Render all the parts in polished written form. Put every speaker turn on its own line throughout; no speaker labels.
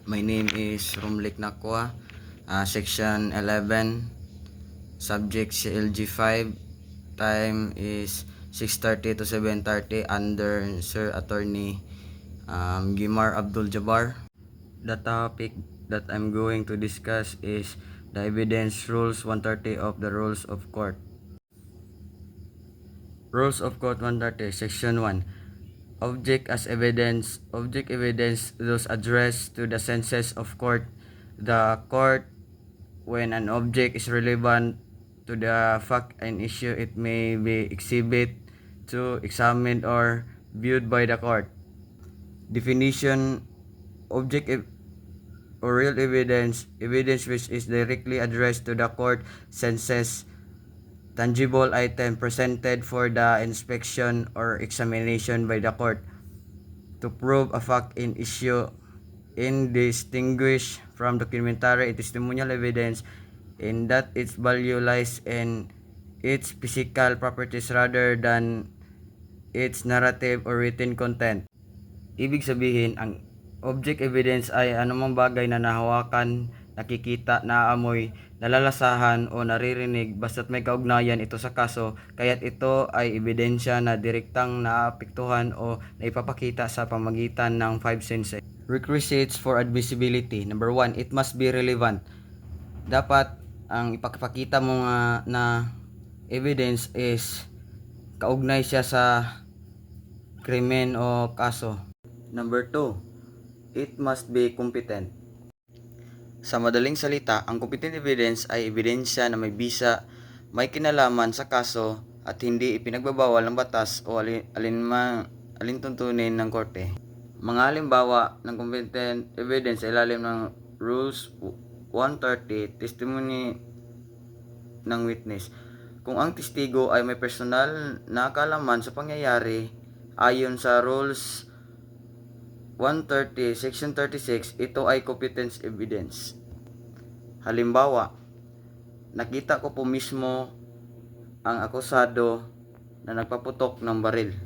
My name is Rumlik Nakwa, Section 11, Subject CLG 5, time is 6:30 to 7:30 under Sir Attorney Gimar Abdul Jabbar. The topic that I'm going to discuss is the Evidence Rules 130 of the Rules of Court. Rules of Court 130, Section 1. Object as evidence. Object evidence those addressed to the senses of court. The court, when an object is relevant to the fact and issue, it may be exhibit to examined or viewed by the court. Definition: object or real evidence, evidence which is directly addressed to the court senses, tangible item presented for the inspection or examination by the court to prove a fact in issue, in distinguish from documentary and testimonial evidence in that its value lies in its physical properties rather than its narrative or written content. Ibig sabihin, ang object evidence ay anumang bagay na nahawakan, nakikita, naaamoy, nalalasahan o naririnig basta't may kaugnayan ito sa kaso, kaya't ito ay ebidensya na direktang naapektuhan o naipapakita sa pamagitan ng 5 senses. Requisites for admissibility. Number 1, it must be relevant. Dapat ang ipakita mo na evidence is kaugnay siya sa krimen o kaso. Number 2, it must be competent. Sa madaling salita, ang competent evidence ay ebidensya na may bisa, may kinalaman sa kaso at hindi ipinagbabawal ng batas o alintuntunin ng korte. Mga halimbawa ng competent evidence sa ilalim ng Rules 130, testimony ng witness. Kung ang testigo ay may personal na kaalaman sa pangyayari, ayon sa Rules 130, Section 36, ito ay competence evidence. Halimbawa, nakita ko po mismo ang akusado na nagpaputok ng baril.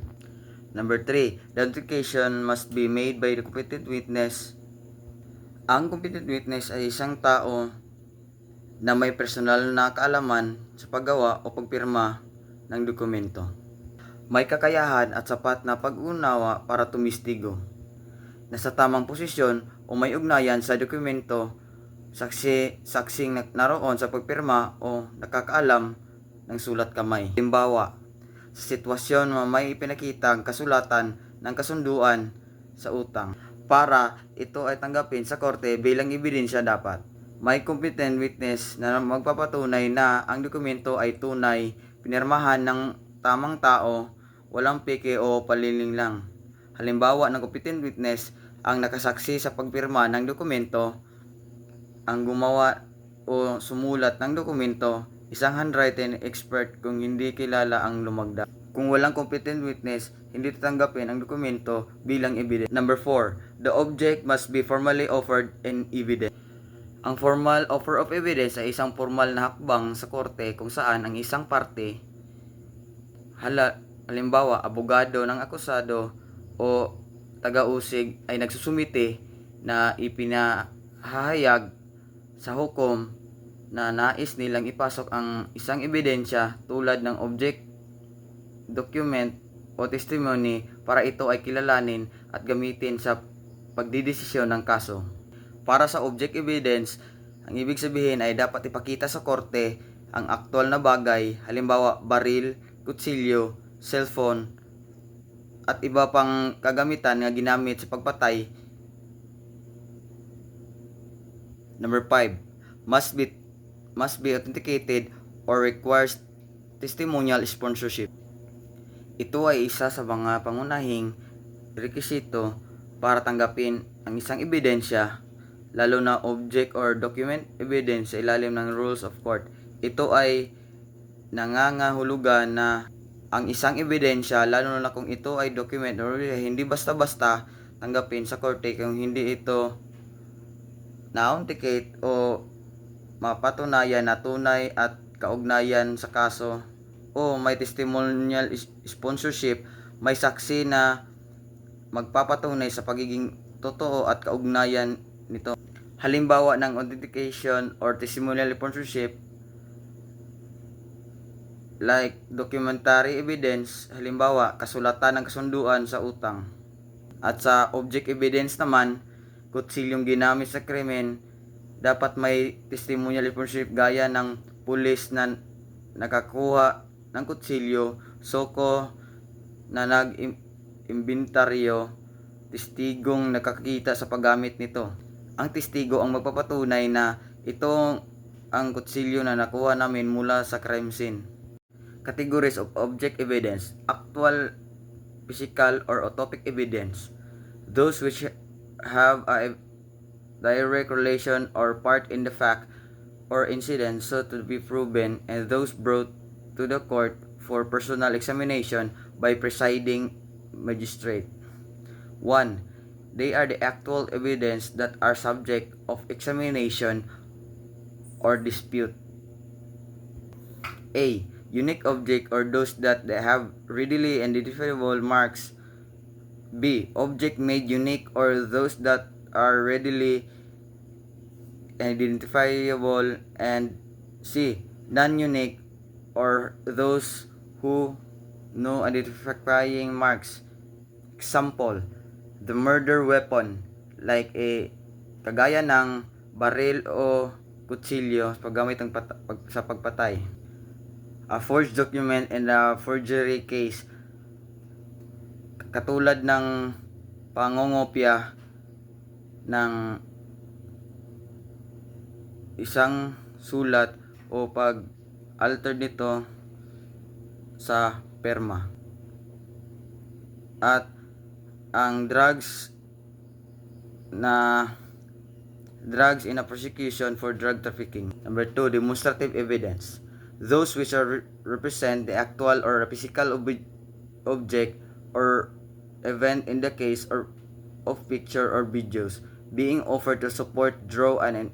Number 3, the identification must be made by the competent witness. Ang competent witness ay isang tao na may personal na kaalaman sa paggawa o pagpirma ng dokumento. May kakayahan at sapat na pag-unawa para tumistigo. Nasa tamang posisyon o may ugnayan sa dokumento, saksing naroon sa pagpirma o nakakaalam ng sulat kamay. Halimbawa, sa sitwasyon na may ipinakitang kasulatan ng kasunduan sa utang, para ito ay tanggapin sa korte bilang ebidensya, dapat may competent witness na magpapatunay na ang dokumento ay tunay, pinirmahan ng tamang tao, walang peke o paliling lang. Halimbawa ng competent witness, ang nakasaksi sa pagpirma ng dokumento, ang gumawa o sumulat ng dokumento, isang handwriting expert kung hindi kilala ang lumagda. Kung walang competent witness, hindi tatanggapin ang dokumento bilang evidence. Number 4, the object must be formally offered in evidence. Ang formal offer of evidence ay isang formal na hakbang sa korte kung saan ang isang parte, halimbawa abogado ng akusado o taga-usig, ay nagsusumite na ipinahahayag sa hukom na nais nilang ipasok ang isang ebidensya tulad ng object, document o testimony para ito ay kilalanin at gamitin sa pagdidesisyon ng kaso. Para sa object evidence, ang ibig sabihin ay dapat ipakita sa korte ang aktual na bagay, halimbawa baril, kutsilyo, cellphone, at iba pang kagamitan na ginamit sa pagpatay. Number 5, must be authenticated or requires testimonial sponsorship. Ito ay isa sa mga pangunahing rekisito para tanggapin ang isang ebidensya, lalo na object or document evidence sa ilalim ng Rules of Court. Ito ay nangangahulugan na ang isang ebidensya, lalo na kung ito ay document or hindi basta-basta tanggapin sa korte kung hindi ito na-authenticate o mapatunayan na tunay at kaugnayan sa kaso, o may testimonial sponsorship, may saksi na magpapatunay sa pagiging totoo at kaugnayan nito. Halimbawa ng authentication or testimonial sponsorship like documentary evidence, halimbawa kasulatan ng kasunduan sa utang. At sa object evidence naman, kutsilyong ginamit sa krimen, dapat may testimonial sponsorship gaya ng pulis na nakakuha ng kutsilyo, soko na nag-imbentaryo, testigong nakakita sa paggamit nito. Ang testigo ang magpapatunay na ito ang kutsilyo na nakuha namin mula sa crime scene. Categories of object evidence: actual, physical, or autopic evidence. Those which have a direct relation or part in the fact or incident so to be proven, and those brought to the court for personal examination by presiding magistrate. 1. They are the actual evidence that are subject of examination or dispute. A. Unique object or those that they have readily identifiable marks. B. Object made unique or those that are readily identifiable. And C. Non-unique or those who no identifying marks. Example, the murder weapon, like kagaya ng baril o kutsilyo paggamit sa pagpatay. A forged document in a forgery case, katulad ng pangongopya ng isang sulat o pag-alter nito sa perma. At ang drugs in a prosecution for drug trafficking. Number 2, demonstrative evidence. Those which are represent the actual or physical object or event in the case or of picture or videos being offered to support, draw an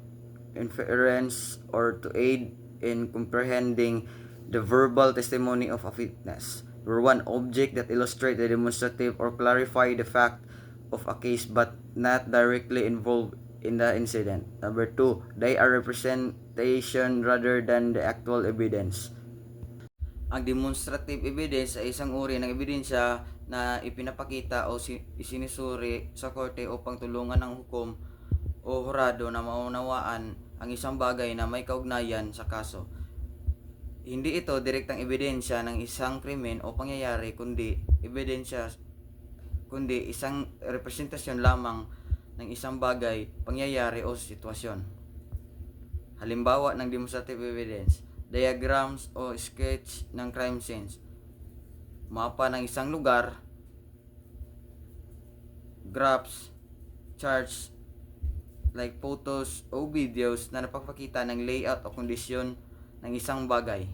inference or to aid in comprehending the verbal testimony of a witness. Number 1, object that illustrate the demonstrative or clarify the fact of a case but not directly involved in the incident. Number 2, they are representation rather than the actual evidence. Ang demonstrative evidence ay isang uri ng ebidensya na ipinapakita o isinisuri sa korte upang tulungan ng hukom o hurado na maunawaan ang isang bagay na may kaugnayan sa kaso. Hindi ito direktang ebidensya ng isang krimen o pangyayari kundi isang representasyon lamang ng isang bagay, pangyayari o sitwasyon. Halimbawa ng demonstrative evidence: diagrams o sketch ng crime scenes, mapa ng isang lugar, graphs, charts like photos o videos na napapakita ng layout o kondisyon ng isang bagay.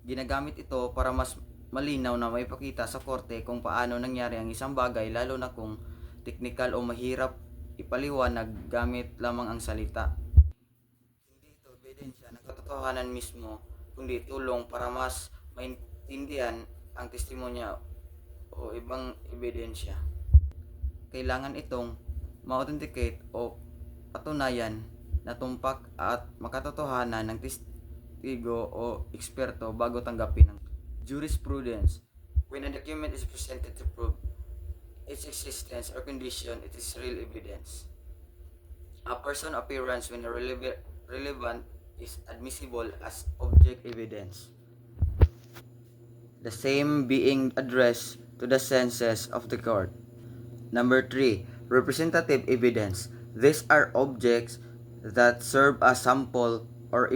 Ginagamit ito para mas malinaw na maipakita sa korte kung paano nangyari ang isang bagay, lalo na kung teknikal o mahirap ipaliwanag gamit lamang ang salita. Hindi ito ebidensya ng katotohanan mismo, kundi tulong para mas maintindihan ang testimonya o ibang ebidensya. Kailangan itong ma-authenticate o patunayan na tumpak at makatotohanan ng testigo o eksperto bago tanggapin ang jurisprudence. When a document is presented to prove its existence or condition, it is real evidence. A person appearance when relevant is admissible as object evidence. The same being addressed to the senses of the court. Number 3, representative evidence. These are objects that serve as sample or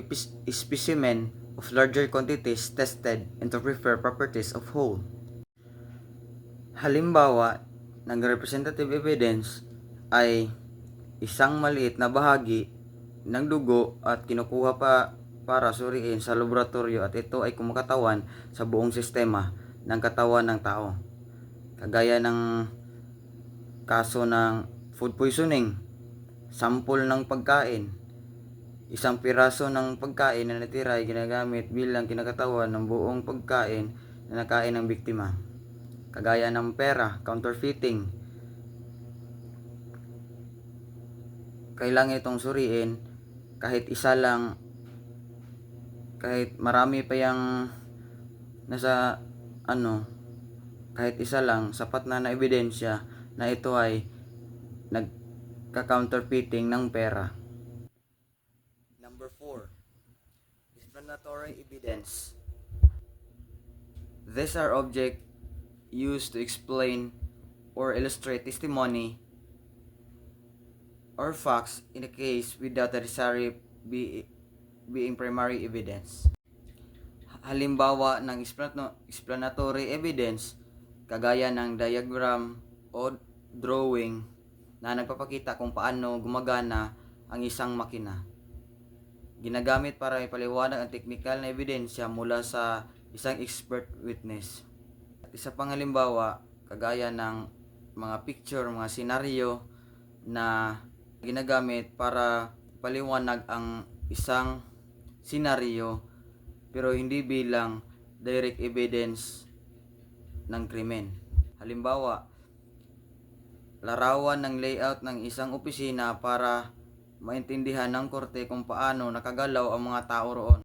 specimen of larger quantities tested and to prefer properties of whole. Halimbawa ng representative evidence ay isang maliit na bahagi ng dugo at kinukuha para suriin sa laboratorio at ito ay kumakatawan sa buong sistema ng katawan ng tao. Kagaya ng kaso ng food poisoning, sample ng pagkain. Isang piraso ng pagkain na natira ay ginagamit bilang kinakatawan ng buong pagkain na nakain ng biktima. Kagaya ng pera, counterfeiting. kailangan itong suriin kahit isa lang, kahit marami pa yung nasa kahit isa lang sapat na ebidensya na ito ay nagka-counterfeiting ng pera. Number 4, explanatory evidence. These are objects used to explain or illustrate testimony or facts in a case without the necessary being primary evidence. Halimbawa ng explanatory evidence kagaya ng diagram o drawing na nagpapakita kung paano gumagana ang isang makina. Ginagamit para ipaliwanag ang teknikal na ebidensya mula sa isang expert witness. At isa pang halimbawa, kagaya ng mga picture, mga senaryo na ginagamit para ipaliwanag ang isang senaryo pero hindi bilang direct evidence ng krimen. Halimbawa, larawan ng layout ng isang opisina para maintindihan ng korte kung paano nakagalaw ang mga tao roon.